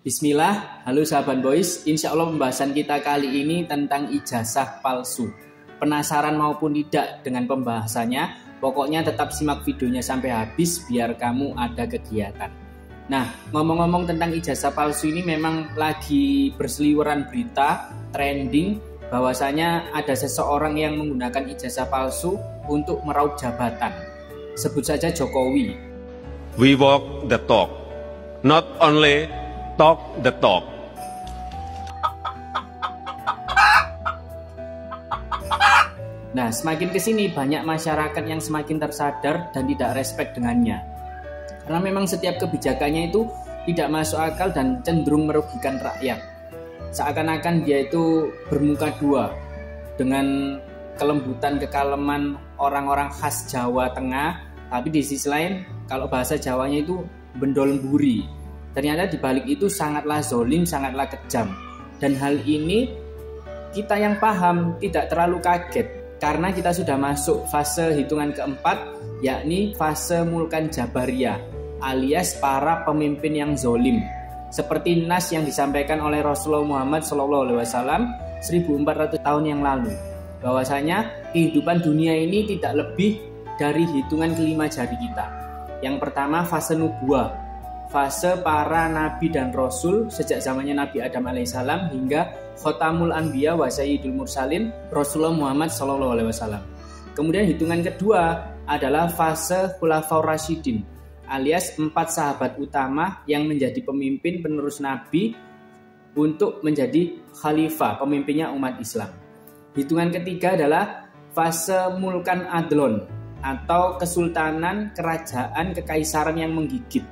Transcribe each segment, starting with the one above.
Bismillah, halo sahabat boys. Insya Allah pembahasan kita kali ini tentang ijazah palsu. Penasaran maupun tidak dengan pembahasannya? Pokoknya tetap simak videonya sampai habis biar kamu ada kegiatan. Nah, ngomong-ngomong tentang ijazah palsu ini memang lagi berseliweran berita, trending, bahwasanya ada seseorang yang menggunakan ijazah palsu untuk meraup jabatan. Sebut saja Jokowi. We walk the talk, not only talk the talk. Nah, semakin kesini banyak masyarakat yang semakin tersadar dan tidak respect dengannya. Karena memang setiap kebijakannya itu tidak masuk akal dan cenderung merugikan rakyat. Seakan-akan dia itu bermuka dua dengan kelembutan kekaleman orang-orang khas Jawa Tengah, tapi di sisi lain kalau bahasa Jawanya itu bendol buri. Ternyata dibalik itu sangatlah zolim, sangatlah kejam. Dan hal ini kita yang paham tidak terlalu kaget karena kita sudah masuk fase hitungan keempat, yakni fase mulkan jabariyah alias para pemimpin yang zolim. Seperti nas yang disampaikan oleh Rasulullah Muhammad SAW 1400 tahun yang lalu, bahwasanya kehidupan dunia ini tidak lebih dari hitungan kelima jari kita. Yang pertama fase nubuwah, fase para nabi dan rasul sejak zamannya Nabi Adam alaihissalam hingga Khotamul Anbiya wa Sayyidul Mursalin Rasulullah Muhammad SAW. Kemudian hitungan kedua adalah fase Khulafaur Rasyidin alias 4 sahabat utama yang menjadi pemimpin penerus nabi untuk menjadi khalifah, pemimpinnya umat Islam. Hitungan ketiga adalah fase Mulkan Adlon atau kesultanan, kerajaan, kekaisaran yang menggigit.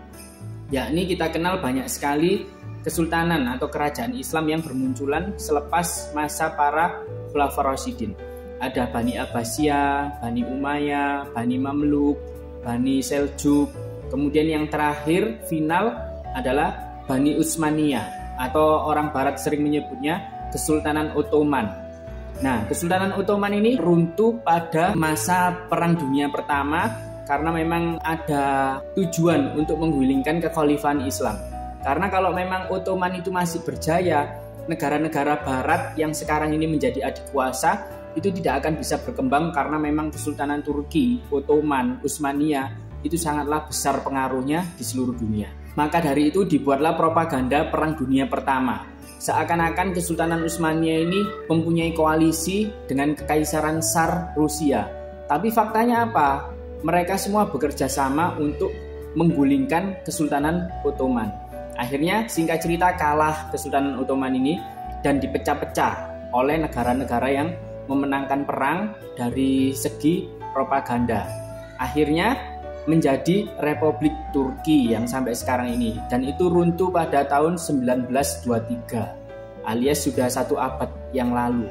Yakni kita kenal banyak sekali kesultanan atau kerajaan Islam yang bermunculan selepas masa para Khulafaur Rasyidin. Ada Bani Abbasiyah, Bani Umayyah, Bani Mamluk, Bani Seljuk. Kemudian yang terakhir final adalah Bani Utsmaniyah atau orang barat sering menyebutnya Kesultanan Ottoman. Nah, Kesultanan Ottoman ini runtuh pada masa Perang Dunia Pertama karena memang ada tujuan untuk menggulingkan kekhalifahan Islam. Karena kalau memang Ottoman itu masih berjaya, negara-negara barat yang sekarang ini menjadi adik kuasa itu tidak akan bisa berkembang karena memang Kesultanan Turki, Ottoman, Utsmaniyah itu sangatlah besar pengaruhnya di seluruh dunia. Maka dari itu dibuatlah propaganda Perang Dunia Pertama. Seakan-akan Kesultanan Utsmaniyah ini mempunyai koalisi dengan Kekaisaran Tsar Rusia. Tapi faktanya apa? Mereka semua bekerja sama untuk menggulingkan Kesultanan Ottoman. Akhirnya singkat cerita kalah Kesultanan Ottoman ini dan dipecah-pecah oleh negara-negara yang memenangkan perang dari segi propaganda. Akhirnya menjadi Republik Turki yang sampai sekarang ini, dan itu runtuh pada tahun 1923 alias sudah 1 abad yang lalu.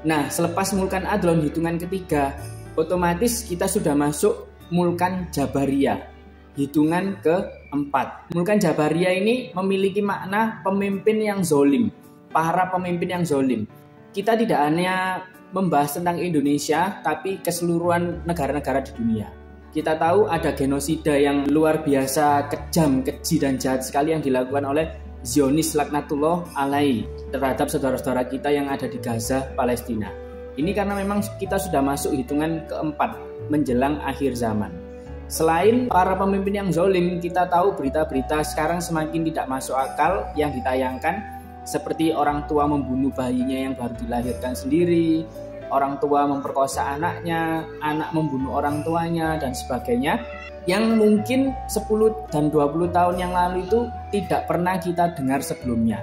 Nah, selepas Mulkan Adlon hitungan ketiga, otomatis kita sudah masuk Mulkan Jabariyah hitungan keempat. Mulkan Jabariyah ini memiliki makna pemimpin yang zolim, para pemimpin yang zolim. Kita tidak hanya membahas tentang Indonesia, tapi keseluruhan negara-negara di dunia. Kita tahu ada genosida yang luar biasa kejam, keji dan jahat sekali yang dilakukan oleh Zionis laknatullah alaihi terhadap saudara-saudara kita yang ada di Gaza, Palestina. Ini karena memang kita sudah masuk hitungan keempat menjelang akhir zaman. Selain para pemimpin yang zolim, kita tahu berita-berita sekarang semakin tidak masuk akal yang ditayangkan, seperti orang tua membunuh bayinya yang baru dilahirkan sendiri, orang tua memperkosa anaknya, anak membunuh orang tuanya, dan sebagainya, yang mungkin 10 dan 20 tahun yang lalu itu tidak pernah kita dengar sebelumnya.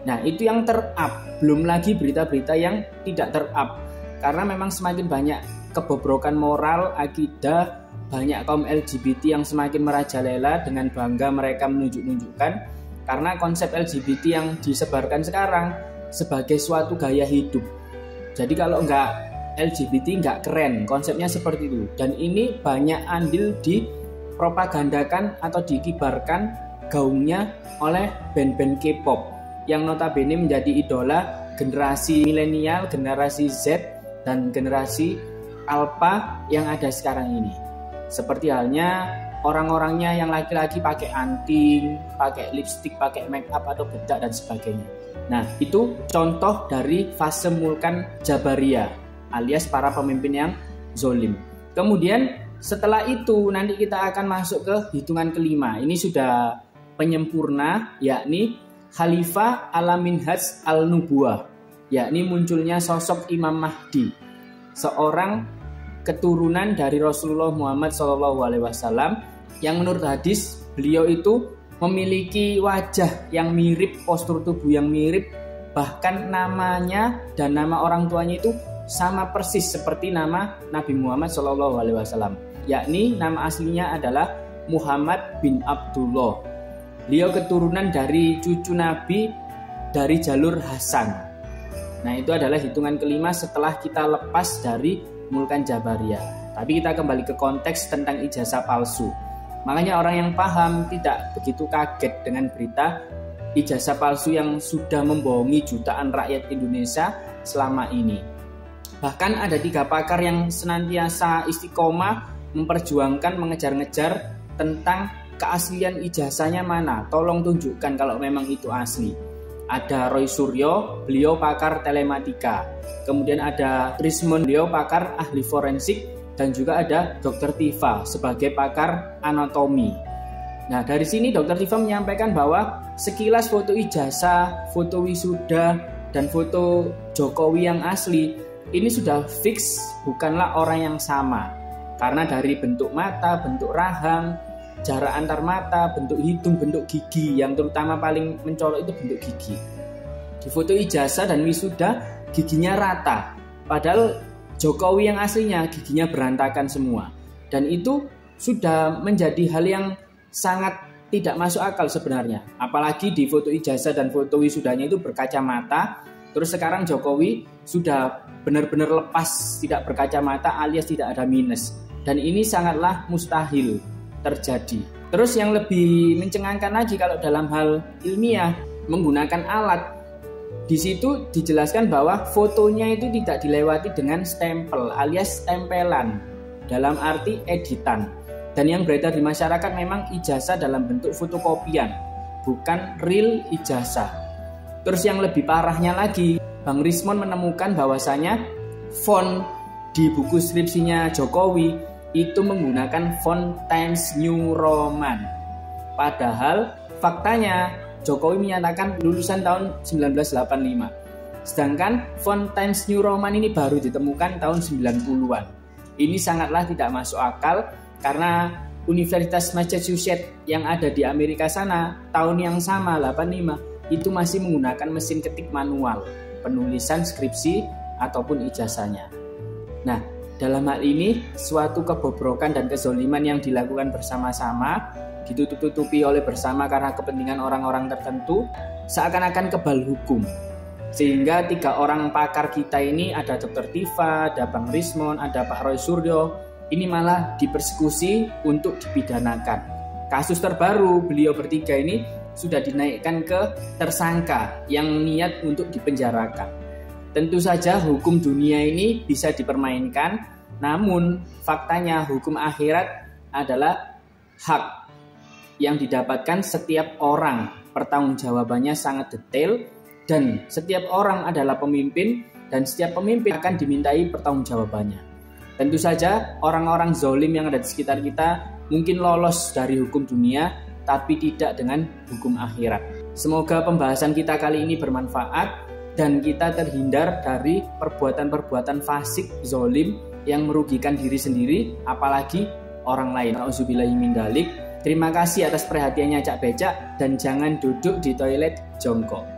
Nah, itu yang ter-up, belum lagi berita-berita yang tidak ter-up, karena memang semakin banyak kebobrokan moral, akidah, banyak kaum LGBT yang semakin merajalela dengan bangga mereka menunjuk-nunjukkan, karena konsep LGBT yang disebarkan sekarang sebagai suatu gaya hidup. Jadi kalau nggak LGBT nggak keren, konsepnya seperti itu. Dan ini banyak andil dipropagandakan atau dikibarkan gaungnya oleh band-band K-pop yang notabene menjadi idola generasi milenial, generasi Z, dan generasi Alpha yang ada sekarang ini. Seperti halnya orang-orangnya yang laki-laki pakai anting, pakai lipstik, pakai make up atau bedak dan sebagainya. Nah, itu contoh dari fase Mulkan Jabariyah alias para pemimpin yang zolim. Kemudian setelah itu nanti kita akan masuk ke hitungan kelima. Ini sudah penyempurna, yakni Khalifah ala Minhaj al-Nubuwah, yakni munculnya sosok Imam Mahdi, seorang keturunan dari Rasulullah Muhammad SAW yang menurut hadis beliau itu memiliki wajah yang mirip, postur tubuh yang mirip, bahkan namanya dan nama orang tuanya itu sama persis seperti nama Nabi Muhammad SAW, yakni nama aslinya adalah Muhammad bin Abdullah. Beliau keturunan dari cucu Nabi dari jalur Hasan. Nah, itu adalah hitungan kelima setelah kita lepas dari Mulkan Jabariyah. Tapi kita kembali ke konteks tentang ijazah palsu. Makanya orang yang paham tidak begitu kaget dengan berita ijazah palsu yang sudah membohongi jutaan rakyat Indonesia selama ini. Bahkan ada 3 pakar yang senantiasa istiqomah memperjuangkan, mengejar-ngejar tentang keaslian ijazahnya mana. Tolong tunjukkan kalau memang itu asli. Ada Roy Suryo, beliau pakar telematika. Kemudian ada Rismond, beliau pakar ahli forensik. Dan juga ada Dr. Tifa sebagai pakar anatomi. Nah, dari sini Dr. Tifa menyampaikan bahwa sekilas foto ijazah, foto wisuda, dan foto Jokowi yang asli ini sudah fix bukanlah orang yang sama. Karena dari bentuk mata, bentuk rahang, jarak antar mata, bentuk hidung, bentuk gigi, yang terutama paling mencolok itu bentuk gigi. Di foto ijazah dan wisuda giginya rata, padahal Jokowi yang aslinya giginya berantakan semua. Dan itu sudah menjadi hal yang sangat tidak masuk akal sebenarnya. Apalagi di foto ijazah dan foto wisudanya itu berkacamata. Terus sekarang Jokowi sudah benar-benar lepas, tidak berkacamata alias tidak ada minus. Dan ini sangatlah mustahil terjadi. Terus yang lebih mencengangkan lagi kalau dalam hal ilmiah menggunakan alat, di situ dijelaskan bahwa fotonya itu tidak dilewati dengan stempel alias tempelan, dalam arti editan. Dan yang beredar di masyarakat memang ijazah dalam bentuk fotokopian, bukan real ijazah. Terus yang lebih parahnya lagi, Bang Rismond menemukan bahwasanya font di buku skripsinya Jokowi itu menggunakan font Times New Roman. Padahal faktanya Jokowi menyatakan lulusan tahun 1985. Sedangkan font Times New Roman ini baru ditemukan tahun 90-an. Ini sangatlah tidak masuk akal karena Universitas Massachusetts yang ada di Amerika sana tahun yang sama 85 itu masih menggunakan mesin ketik manual penulisan skripsi ataupun ijazahnya. Nah, dalam hal ini suatu kebobrokan dan kezoliman yang dilakukan bersama-sama ditutup-tutupi oleh bersama karena kepentingan orang-orang tertentu, seakan-akan kebal hukum. Sehingga 3 orang pakar kita ini, ada Dr. Tifa, ada Bang Rismond, ada Pak Roy Suryo, ini malah dipersekusi untuk dipidanakan. Kasus terbaru, beliau bertiga ini sudah dinaikkan ke tersangka yang niat untuk dipenjarakan. Tentu saja hukum dunia ini bisa dipermainkan, namun faktanya hukum akhirat adalah hak yang didapatkan setiap orang. Pertanggungjawabannya sangat detail dan setiap orang adalah pemimpin dan setiap pemimpin akan dimintai pertanggungjawabannya. Tentu saja orang-orang zolim yang ada di sekitar kita mungkin lolos dari hukum dunia tapi tidak dengan hukum akhirat. Semoga pembahasan kita kali ini bermanfaat dan kita terhindar dari perbuatan-perbuatan fasik, zolim yang merugikan diri sendiri apalagi orang lain. Auzubillahi min dzalik. Terima kasih atas perhatiannya Cak Becak dan jangan duduk di toilet jongkok.